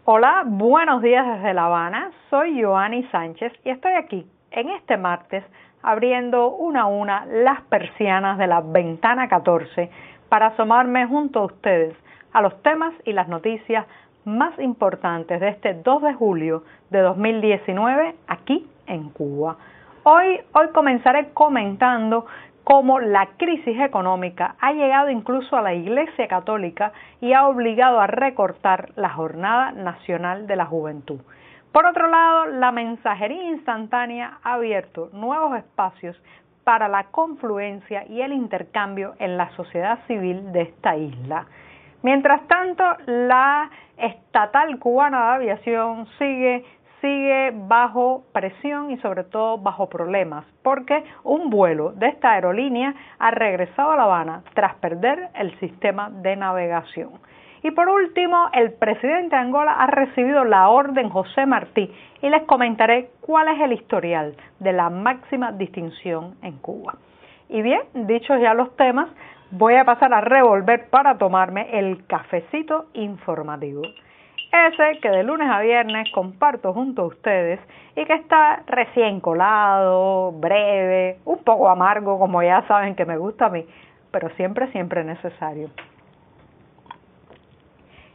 Hola, buenos días desde La Habana. Soy Joanny Sánchez y estoy aquí en este martes abriendo una a una las persianas de la ventana 14 para asomarme junto a ustedes a los temas y las noticias más importantes de este 2 de julio de 2019 aquí en Cuba. Hoy comenzaré comentando cómo la crisis económica ha llegado incluso a la Iglesia Católica y ha obligado a recortar la Jornada Nacional de la Juventud. Por otro lado, la mensajería instantánea ha abierto nuevos espacios para la confluencia y el intercambio en la sociedad civil de esta isla. Mientras tanto, la estatal cubana de aviación sigue bajo presión y sobre todo bajo problemas, porque un vuelo de esta aerolínea ha regresado a La Habana tras perder el sistema de navegación. Y por último, el presidente de Angola ha recibido la Orden José Martí y les comentaré cuál es el historial de la máxima distinción en Cuba. Y bien, dichos ya los temas, voy a pasar a revolver para tomarme el cafecito informativo. Ese que de lunes a viernes comparto junto a ustedes y que está recién colado, breve, un poco amargo, como ya saben que me gusta a mí, pero siempre necesario.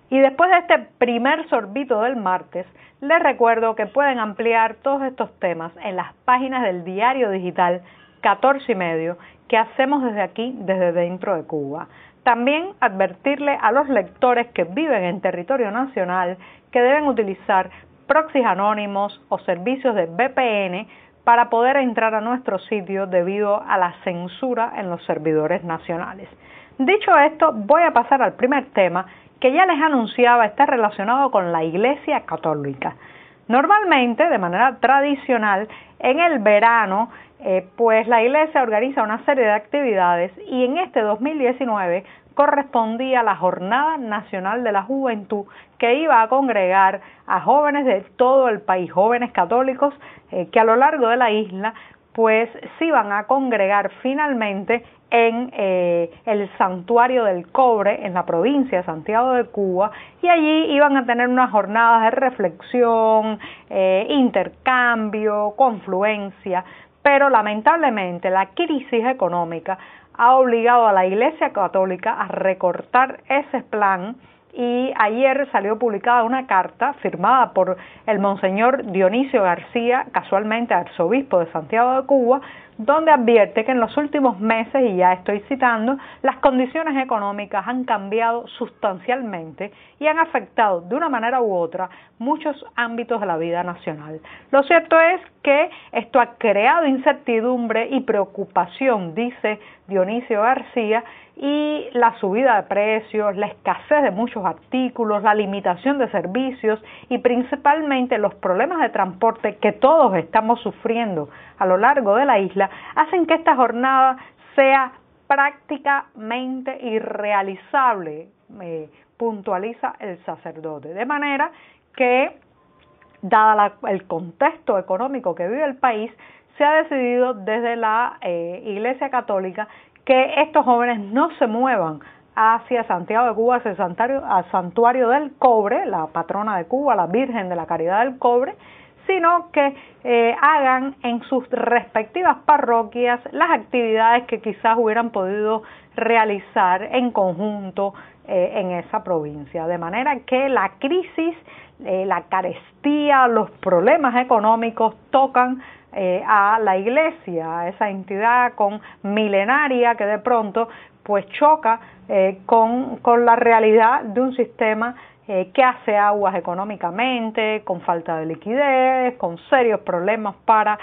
Y después de este primer sorbito del martes, les recuerdo que pueden ampliar todos estos temas en las páginas del diario digital 14 y medio que hacemos desde aquí, desde dentro de Cuba. También advertirle a los lectores que viven en territorio nacional que deben utilizar proxies anónimos o servicios de VPN para poder entrar a nuestro sitio debido a la censura en los servidores nacionales. Dicho esto, voy a pasar al primer tema que ya les anunciaba está relacionado con la Iglesia Católica. Normalmente, de manera tradicional, en el verano, pues la Iglesia organiza una serie de actividades y en este 2019 correspondía a la Jornada Nacional de la Juventud que iba a congregar a jóvenes de todo el país, jóvenes católicos que a lo largo de la isla pues se iban a congregar finalmente en el Santuario del Cobre en la provincia de Santiago de Cuba y allí iban a tener unas jornadas de reflexión, intercambio, confluencia, pero lamentablemente la crisis económica ha obligado a la Iglesia Católica a recortar ese plan y ayer salió publicada una carta firmada por el monseñor Dionisio García, casualmente arzobispo de Santiago de Cuba, donde advierte que en los últimos meses, y ya estoy citando, las condiciones económicas han cambiado sustancialmente y han afectado de una manera u otra muchos ámbitos de la vida nacional. Lo cierto es que esto ha creado incertidumbre y preocupación, dice Dionisio García, y la subida de precios, la escasez de muchos artículos, la limitación de servicios y principalmente los problemas de transporte que todos estamos sufriendo a lo largo de la isla, hacen que esta jornada sea prácticamente irrealizable, puntualiza el sacerdote. De manera que, dada el contexto económico que vive el país, se ha decidido desde la Iglesia Católica que estos jóvenes no se muevan hacia Santiago de Cuba, hacia el Santuario del Cobre, la patrona de Cuba, la Virgen de la Caridad del Cobre, sino que hagan en sus respectivas parroquias las actividades que quizás hubieran podido realizar en conjunto en esa provincia. De manera que la crisis, la carestía, los problemas económicos tocan a la Iglesia, a esa entidad milenaria que de pronto pues choca con la realidad de un sistema que hace aguas económicamente, con falta de liquidez, con serios problemas para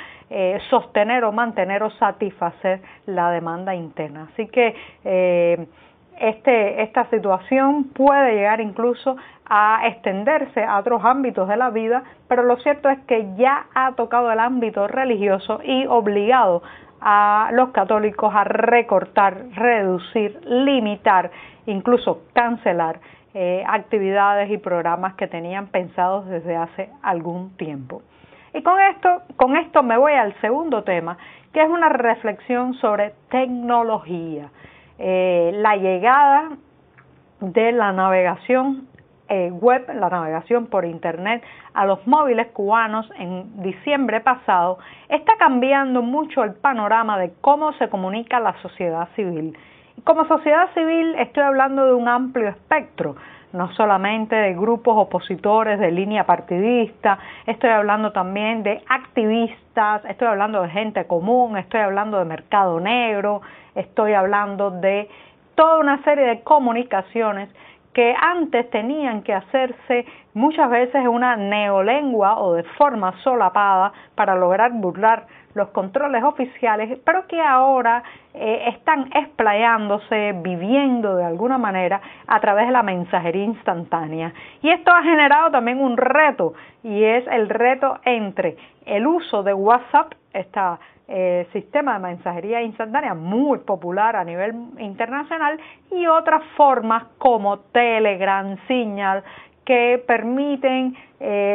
sostener o mantener o satisfacer la demanda interna. Así que esta situación puede llegar incluso a extenderse a otros ámbitos de la vida, pero lo cierto es que ya ha tocado el ámbito religioso y obligado a los católicos a recortar, reducir, limitar, incluso cancelar actividades y programas que tenían pensados desde hace algún tiempo. Y con esto me voy al segundo tema, que es una reflexión sobre tecnología. La llegada de la navegación web, la navegación por internet a los móviles cubanos en diciembre pasado, está cambiando mucho el panorama de cómo se comunica la sociedad civil. Y como sociedad civil estoy hablando de un amplio espectro, no solamente de grupos opositores de línea partidista, estoy hablando también de activistas, estoy hablando de gente común, estoy hablando de mercado negro, estoy hablando de toda una serie de comunicaciones que antes tenían que hacerse muchas veces en una neolengua o de forma solapada para lograr burlar los controles oficiales, pero que ahora están explayándose, viviendo de alguna manera a través de la mensajería instantánea. Y esto ha generado también un reto, y es el reto entre el uso de WhatsApp, sistema de mensajería instantánea muy popular a nivel internacional, y otras formas como Telegram, Signal, que permiten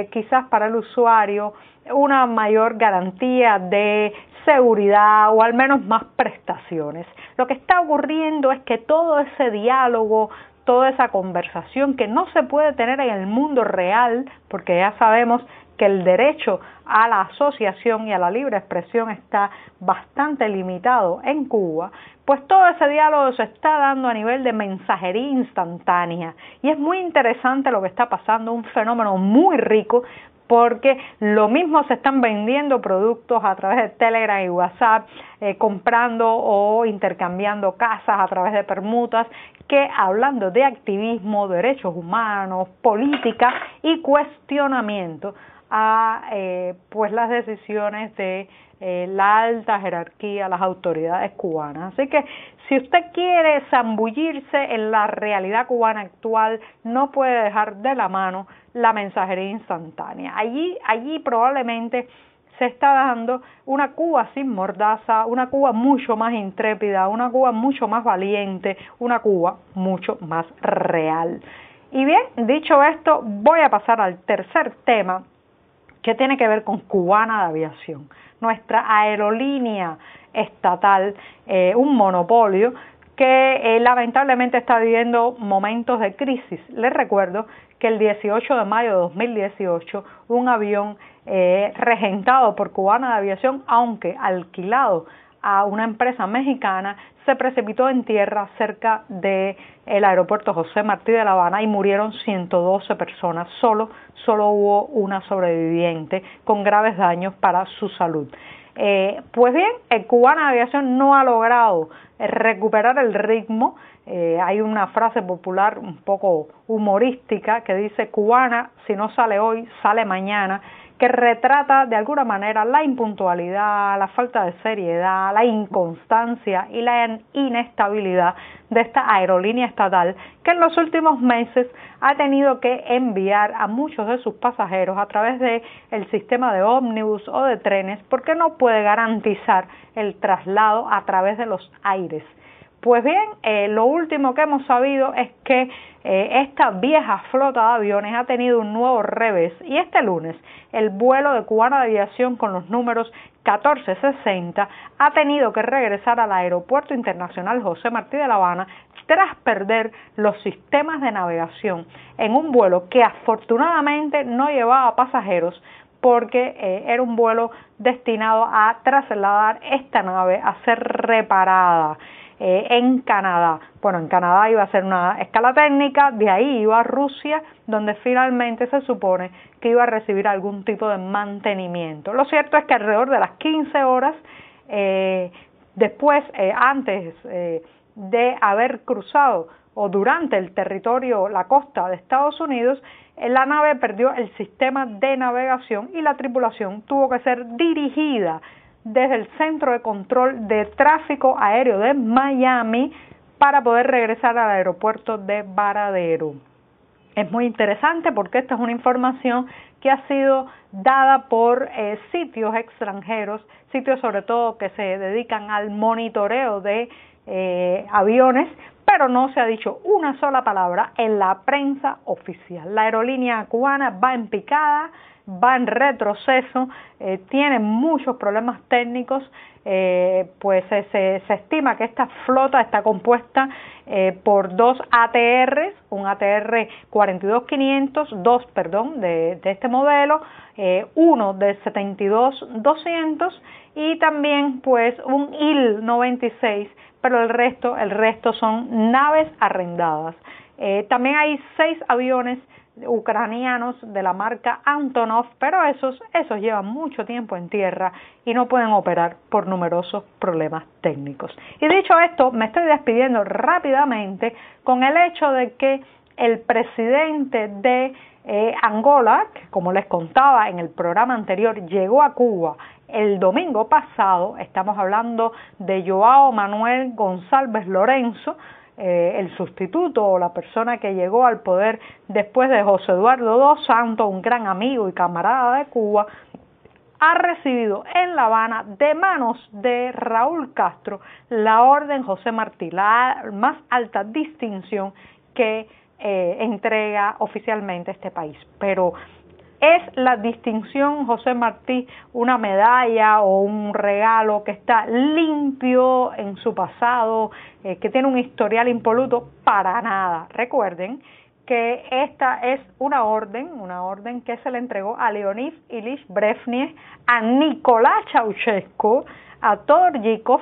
quizás para el usuario una mayor garantía de seguridad o al menos más prestaciones. Lo que está ocurriendo es que todo ese diálogo, toda esa conversación que no se puede tener en el mundo real, porque ya sabemos que el derecho a la asociación y a la libre expresión está bastante limitado en Cuba, pues todo ese diálogo se está dando a nivel de mensajería instantánea. Y es muy interesante lo que está pasando, un fenómeno muy rico, porque lo mismo se están vendiendo productos a través de Telegram y WhatsApp, comprando o intercambiando casas a través de permutas, que hablando de activismo, derechos humanos, política y cuestionamiento a pues las decisiones de la alta jerarquía, las autoridades cubanas. Así que si usted quiere zambullirse en la realidad cubana actual, no puede dejar de la mano la mensajería instantánea. Allí probablemente se está dando una Cuba sin mordaza, una Cuba mucho más intrépida, una Cuba mucho más valiente, una Cuba mucho más real. Y bien, dicho esto, voy a pasar al tercer tema, que tiene que ver con Cubana de Aviación, nuestra aerolínea estatal, un monopolio que lamentablemente está viviendo momentos de crisis. Les recuerdo que el 18 de mayo de 2018 un avión regentado por Cubana de Aviación, aunque alquilado a una empresa mexicana, se precipitó en tierra cerca del aeropuerto José Martí de La Habana y murieron 112 personas. Solo hubo una sobreviviente con graves daños para su salud. Pues bien, el Cubana de Aviación no ha logrado recuperar el ritmo. Hay una frase popular un poco humorística que dice: Cubana, si no sale hoy, sale mañana, que retrata de alguna manera la impuntualidad, la falta de seriedad, la inconstancia y la inestabilidad de esta aerolínea estatal, que en los últimos meses ha tenido que enviar a muchos de sus pasajeros a través del sistema de ómnibus o de trenes, porque no puede garantizar el traslado a través de los aires. Pues bien, lo último que hemos sabido es que esta vieja flota de aviones ha tenido un nuevo revés, y este lunes el vuelo de Cubana de Aviación con los números 1460 ha tenido que regresar al Aeropuerto Internacional José Martí de La Habana tras perder los sistemas de navegación en un vuelo que afortunadamente no llevaba pasajeros, porque era un vuelo destinado a trasladar esta nave a ser reparada en Canadá. Bueno, en Canadá iba a ser una escala técnica, de ahí iba a Rusia, donde finalmente se supone que iba a recibir algún tipo de mantenimiento. Lo cierto es que alrededor de las 15 horas después, antes de haber cruzado o durante el territorio, la costa de Estados Unidos, la nave perdió el sistema de navegación y la tripulación tuvo que ser dirigida desde el Centro de Control de Tráfico Aéreo de Miami para poder regresar al aeropuerto de Varadero. Es muy interesante porque esta es una información que ha sido dada por sitios extranjeros, sitios sobre todo que se dedican al monitoreo de aviones, pero no se ha dicho una sola palabra en la prensa oficial. La aerolínea cubana va en picada, va en retroceso, tiene muchos problemas técnicos, pues se estima que esta flota está compuesta por dos ATRs, un ATR 42500, de este modelo, uno de 72200 y también pues un Il-96, pero el resto son naves arrendadas. También hay 6 aviones ucranianos de la marca Antonov, pero esos llevan mucho tiempo en tierra y no pueden operar por numerosos problemas técnicos. Y dicho esto, me estoy despidiendo rápidamente con el hecho de que el presidente de Angola, que como les contaba en el programa anterior, llegó a Cuba el domingo pasado. Estamos hablando de João Manuel Gonçalves Lourenço, el sustituto o la persona que llegó al poder después de José Eduardo dos Santos, un gran amigo y camarada de Cuba. Ha recibido en La Habana de manos de Raúl Castro la Orden José Martí, la más alta distinción que entrega oficialmente este país. Pero ¿es la distinción José Martí una medalla o un regalo que está limpio en su pasado, que tiene un historial impoluto? Para nada. Recuerden que esta es una orden que se le entregó a Leonid Ilich Brezhnev, a Nicolás Ceausescu, a Todor Zhivkov,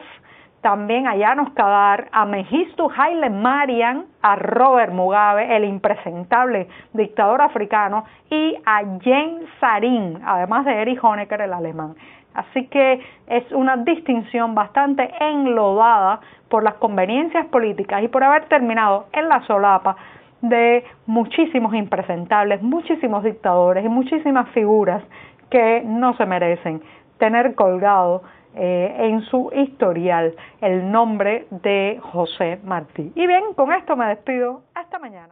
también a János Kadar, a Mengistu Haile Mariam, a Robert Mugabe, el impresentable dictador africano, y a Jens Sarin, además de Erich Honecker, el alemán. Así que es una distinción bastante enlodada por las conveniencias políticas y por haber terminado en la solapa de muchísimos impresentables, muchísimos dictadores y muchísimas figuras que no se merecen tener colgado en su historial el nombre de José Martí. Y bien, con esto me despido. Hasta mañana.